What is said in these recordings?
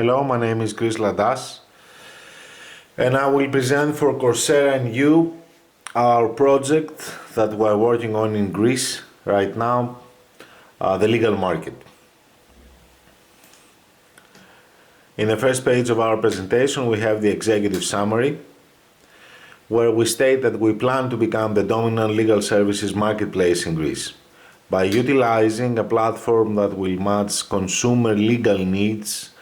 Hello, my name is Chris Ladas, and I will present for Coursera and you our project that we're working on in Greece right now, the legal market. In the first page of our presentation, we have the executive summary, where we state that we plan to become the dominant legal services marketplace in Greece by utilizing a platform that will match consumer legal needs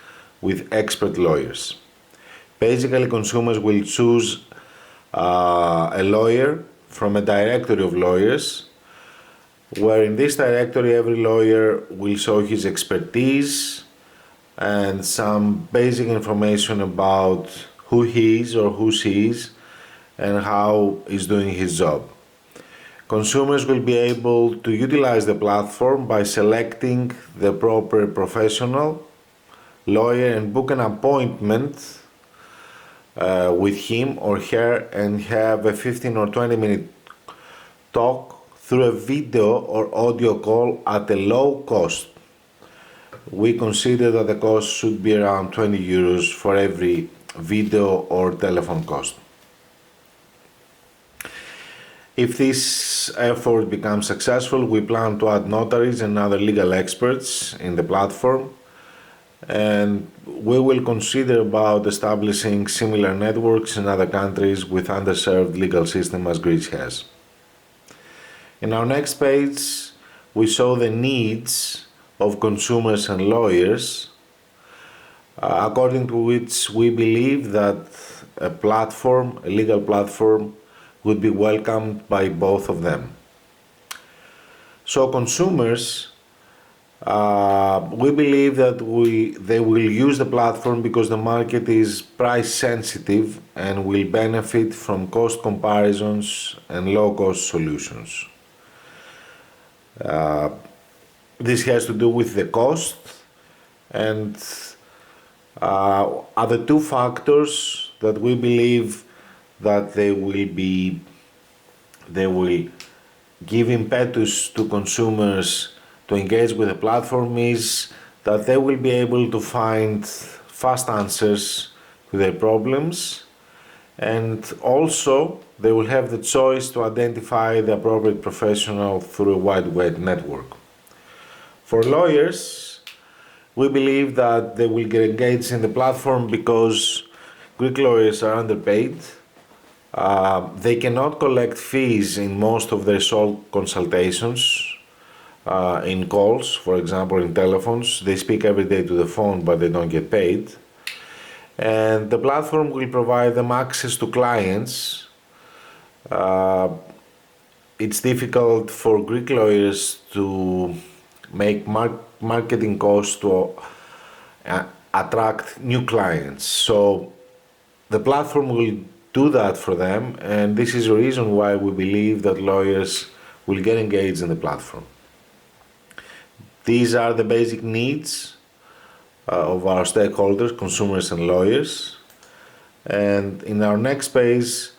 with expert lawyers. Basically, consumers will choose a lawyer from a directory of lawyers, where in this directory every lawyer will show his expertise and some basic information about who he is or who she is and how he's doing his job. Consumers will be able to utilize the platform by selecting the proper professional lawyer and book an appointment with him or her and have a 15 or 20-minute talk through a video or audio call at a low cost. We consider that the cost should be around 20 euros for every video or telephone cost. If this effort becomes successful, we plan to add notaries and other legal experts in the platform, and we will consider about establishing similar networks in other countries with underserved legal system as Greece has. In our next page, we show the needs of consumers and lawyers, according to which we believe that a legal platform, would be welcomed by both of them. So consumers, we believe that they will use the platform because the market is price sensitive and will benefit from cost comparisons and low cost solutions. This has to do with the cost, and are the two factors that we believe that they will give impetus to consumers to engage with the platform is that they will be able to find fast answers to their problems, and also they will have the choice to identify the appropriate professional through a wide web network. For lawyers, we believe that they will get engaged in the platform because Greek lawyers are underpaid. They cannot collect fees in most of their sole consultations, in calls, for example, in telephones. They speak every day to the phone, but they don't get paid. And the platform will provide them access to clients. It's difficult for Greek lawyers to make marketing costs to attract new clients. So the platform will do that for them, and this is the reason why we believe that lawyers will get engaged in the platform. These are the basic needs of our stakeholders, consumers and lawyers. And in our next page,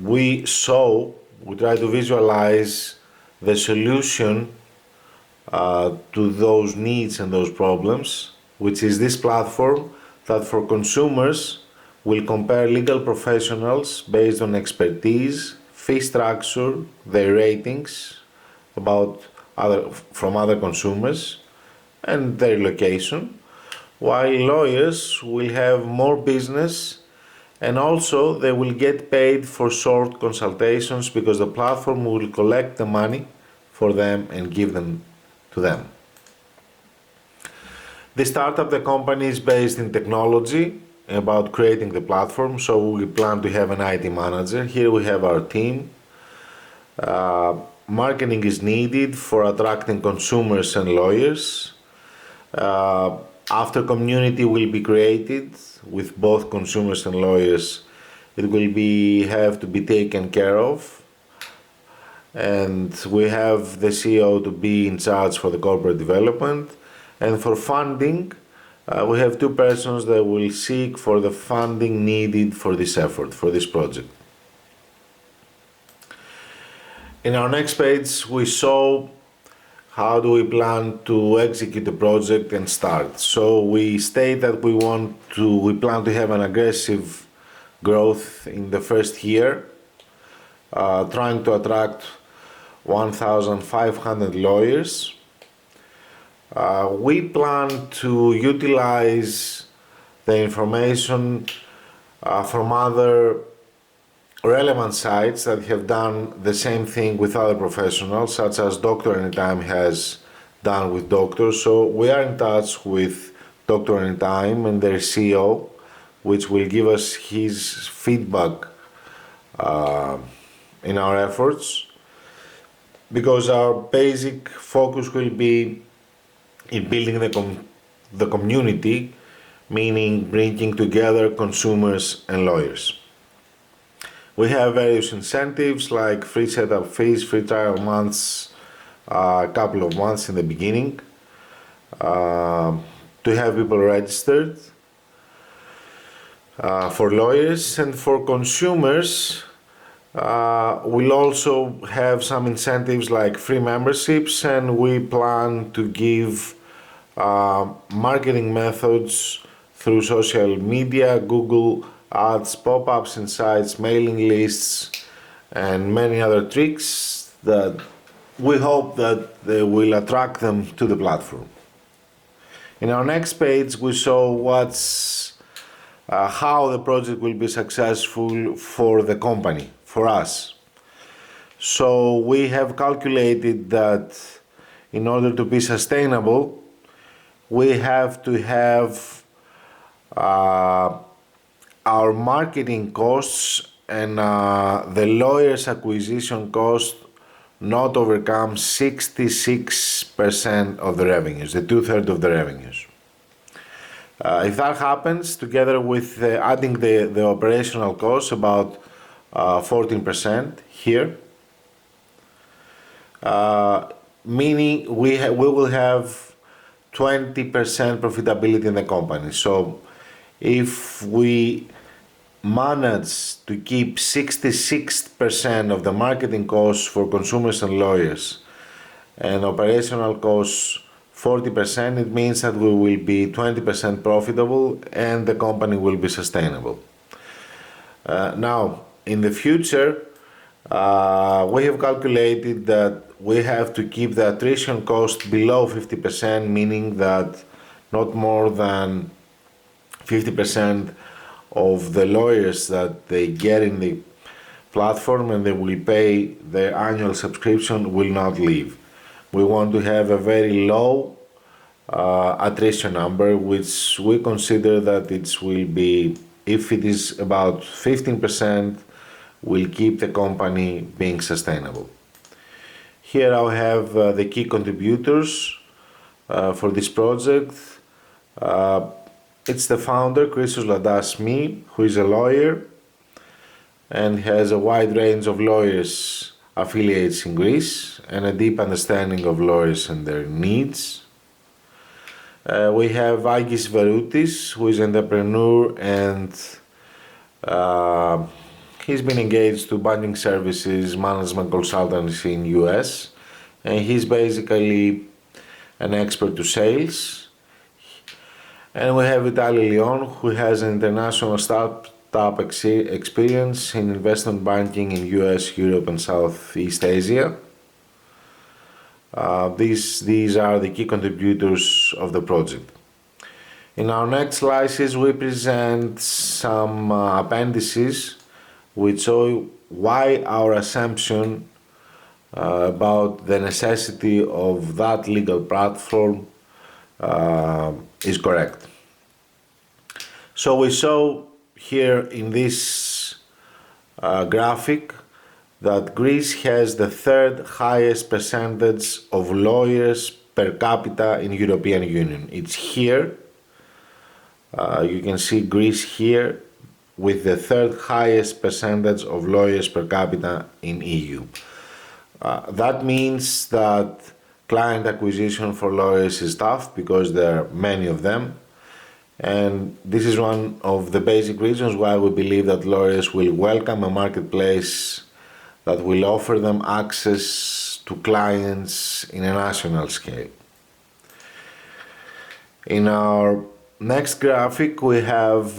we try to visualize the solution to those needs and those problems, which is this platform that for consumers will compare legal professionals based on expertise, fee structure, their ratings from other consumers and their location, while lawyers will have more business, and also they will get paid for short consultations because the platform will collect the money for them and give them to them. The startup, the company is based in technology, about creating the platform, so we plan to have an IT manager. Here we have our team. Marketing is needed for attracting consumers and lawyers. After community will be created with both consumers and lawyers, it will have to be taken care of, and we have the CEO to be in charge for the corporate development. And for funding, we have two persons that will seek for the funding needed for this effort, for this project. In our next page, we show how do we plan to execute the project and start? So we state that we plan to have an aggressive growth in the first year, trying to attract 1,500 lawyers. We plan to utilize the information from other relevant sites that have done the same thing with other professionals, such as Dr. Anytime has done with doctors. So we are in touch with Dr. Anytime and their CEO, which will give us his feedback in our efforts, because our basic focus will be in building the community, meaning bringing together consumers and lawyers. We have various incentives like free setup fees, free trial months, a couple of months in the beginning, to have people registered. For lawyers and for consumers, we'll also have some incentives like free memberships, and we plan to give marketing methods through social media, Google Ads, pop-ups in sites, mailing lists, and many other tricks that we hope that they will attract them to the platform. In our next page, we show how the project will be successful for the company, for us. So we have calculated that in order to be sustainable, we have to have our marketing costs and the lawyer's acquisition cost not overcome 66% of the revenues, the 2/3 of the revenues. If that happens, together with adding the operational costs, about 14% here, meaning we will have 20% profitability in the company. So if we manage to keep 66% of the marketing costs for consumers and lawyers and operational costs 40%, it means that we will be 20% profitable and the company will be sustainable. Now, in the future, we have calculated that we have to keep the attrition cost below 50%, meaning that not more than 50% of the lawyers that they get in the platform and they will pay their annual subscription will not leave. We want to have a very low attrition number, which we consider that it will be, if it is about 15%, will keep the company being sustainable. Here I have the key contributors for this project. It's the founder, Christos Ladas, me, who is a lawyer and has a wide range of lawyers affiliates in Greece and a deep understanding of lawyers and their needs. We have Agis Veroutis, who is an entrepreneur and he's been engaged to banking services, management consultancy in US, and he's basically an expert to sales. And we have Vitaly Leon, who has an international startup experience in investment banking in US, Europe, and Southeast Asia. These are the key contributors of the project. In our next slices, we present some appendices which show why our assumption about the necessity of that legal platform is correct. So we show here in this graphic that Greece has the third highest percentage of lawyers per capita in European Union. It's here. You can see Greece here with the third highest percentage of lawyers per capita in EU. That means that client acquisition for lawyers is tough because there are many of them, and this is one of the basic reasons why we believe that lawyers will welcome a marketplace that will offer them access to clients in a national scale. In our next graphic, we have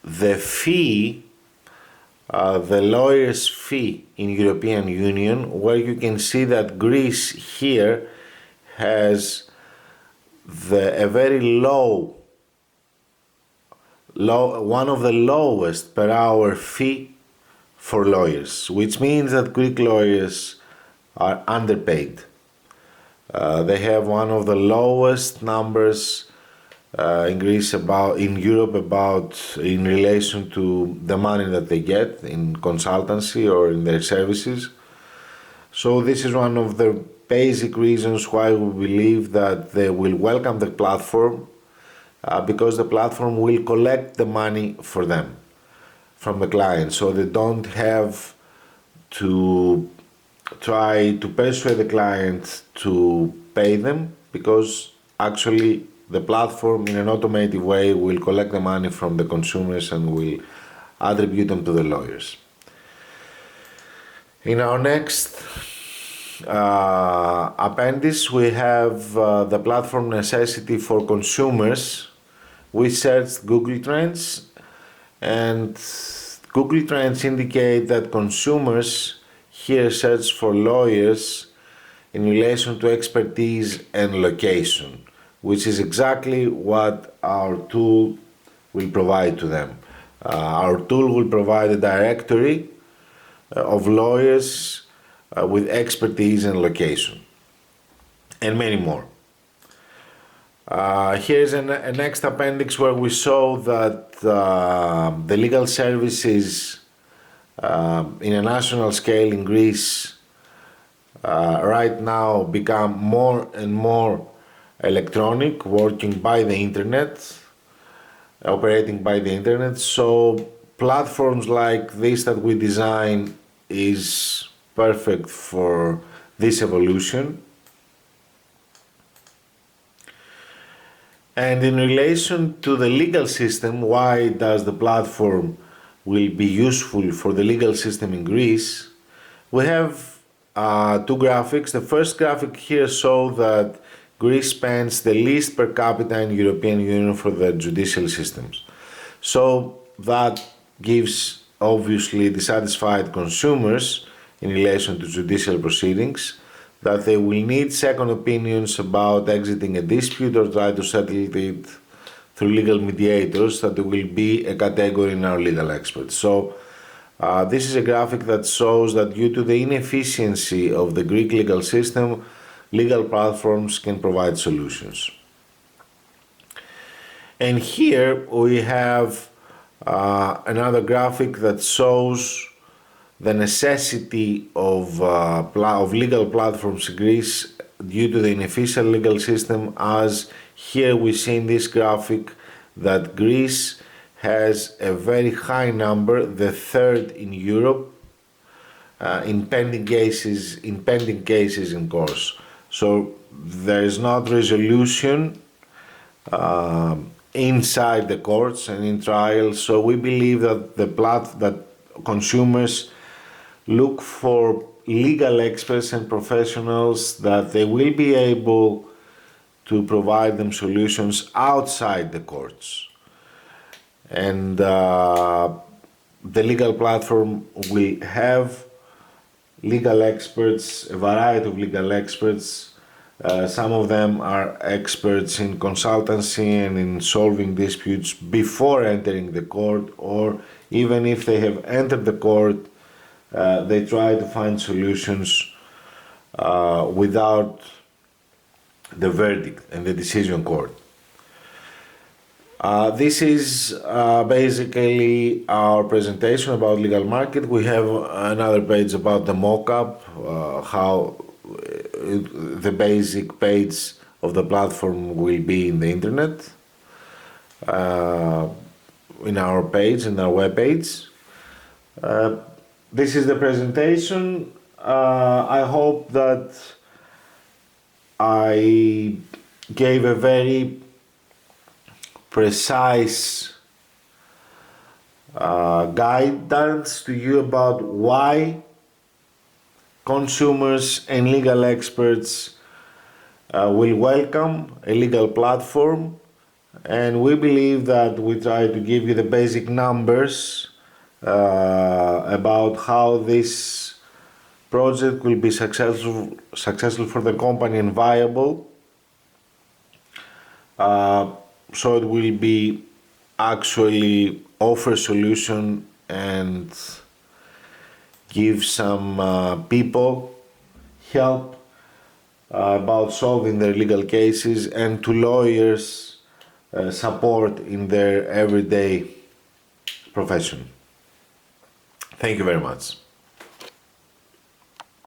the fee, the lawyer's fee in European Union, where you can see that Greece here has a very low, one of the lowest per hour fee for lawyers, which means that Greek lawyers are underpaid. They have one of the lowest numbers in Greece in Europe in relation to the money that they get in consultancy or in their services. So this is one of the basic reasons why we believe that they will welcome the platform, because the platform will collect the money for them from the client, so they don't have to try to persuade the client to pay them, because actually the platform in an automated way will collect the money from the consumers and will attribute them to the lawyers. In our next appendix, we have the platform necessity for consumers. We searched Google Trends, and Google Trends indicate that consumers here search for lawyers in relation to expertise and location, which is exactly what our tool will provide to them. Our tool will provide a directory of lawyers with expertise and location, and many more. Here's a next appendix where we show that the legal services in a national scale in Greece right now become more and more electronic, working by the internet, operating by the internet. So platforms like this that we design is perfect for this evolution. And in relation to the legal system, why does the platform will be useful for the legal system in Greece? We have two graphics. The first graphic here shows that Greece spends the least per capita in European Union for the judicial systems. So that gives obviously dissatisfied consumers in relation to judicial proceedings, that they will need second opinions about exiting a dispute or try to settle it through legal mediators, that there will be a category in our legal experts. So this is a graphic that shows that due to the inefficiency of the Greek legal system, legal platforms can provide solutions. And here we have another graphic that shows the necessity of legal platforms in Greece due to the inefficient legal system, as here we see in this graphic that Greece has a very high number, the third in Europe, in pending cases in course. So there is not resolution inside the courts and in trials. So we believe that that consumers look for legal experts and professionals, that they will be able to provide them solutions outside the courts. And the legal platform will have legal experts, a variety of legal experts. Some of them are experts in consultancy and in solving disputes before entering the court, or even if they have entered the court, they try to find solutions without the verdict and the decision court. This is basically our presentation about legal market. We have another page about the mock-up, how the basic page of the platform will be in the internet, in our page, in our web page. This is the presentation. I hope that I gave a very precise guidance to you about why consumers and legal experts will welcome a legal platform, and we believe that we try to give you the basic numbers about how this project will be successful for the company and viable. So it will be actually offer solution and give some people help about solving their legal cases, and to lawyers support in their everyday profession. Thank you very much.